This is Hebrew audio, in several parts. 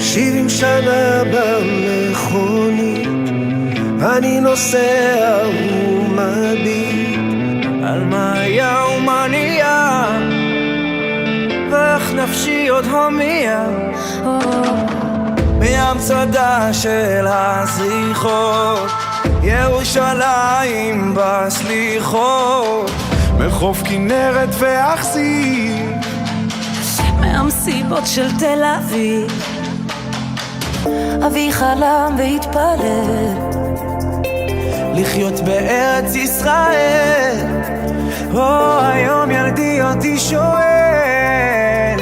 70 שנה במכונית, אני נוסע ומביט על מה היה ומה נהיה, ואיך נפשי עוד הומייה מהמצדה של הזריחות, ירושלים בסליחות, מחוף כנרת ואכסי, מהמסיבות של תל אביב. אבי חלם והתפלל לחיות בארץ ישראל. היום ילדי אותי שואל,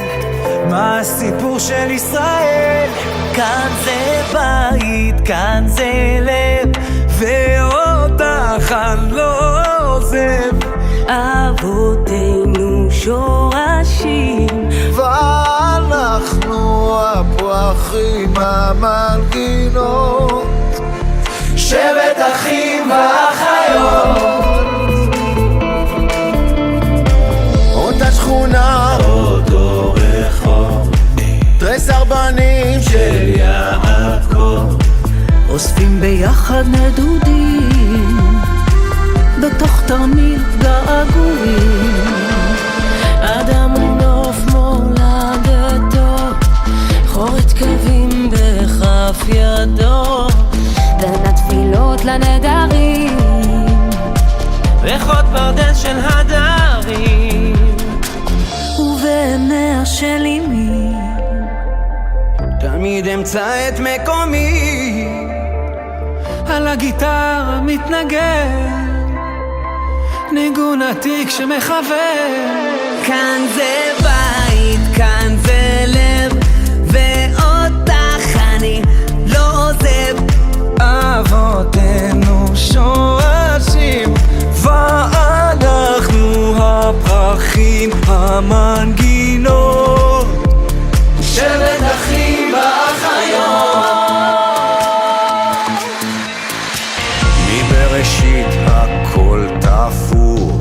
מה הסיפור של ישראל? כאן זה בית, כאן זה לב, ואותך אני לא עוזב. אבותינו שורשים, ואנחנו הפרחים המנגינות, שבט אחים ואחיות. אותה שכונה, אותו רחוב, תרי סרבנים של יעקב, אוספים ביחד נדודים בתוך תרמיל געגועים. אדם ונוף מולדתו, חורת קווים בכף ידו, בין התפילות לנדרים, ריחות ברדל של הדרים, ובעיניה של אמי תמיד אמצא את מקומי. על הגיטרה מתנגן ניגון עתיק שמחבר. כאן זה בית, כאן זה לב, ואותך אני לא עוזב. אבותינו שורשים, ואנחנו הפרחים המנגינות, שבט אחים ואחיות. מבראשית הכל תפור,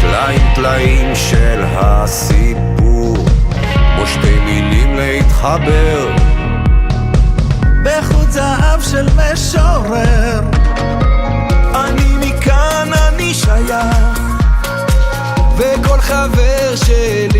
טלאים טלאים של הסיפור, כמו שתי מילים להתחבר בחוט זהב של משורר. אני מכאן אני שייך, וכל חבר שלי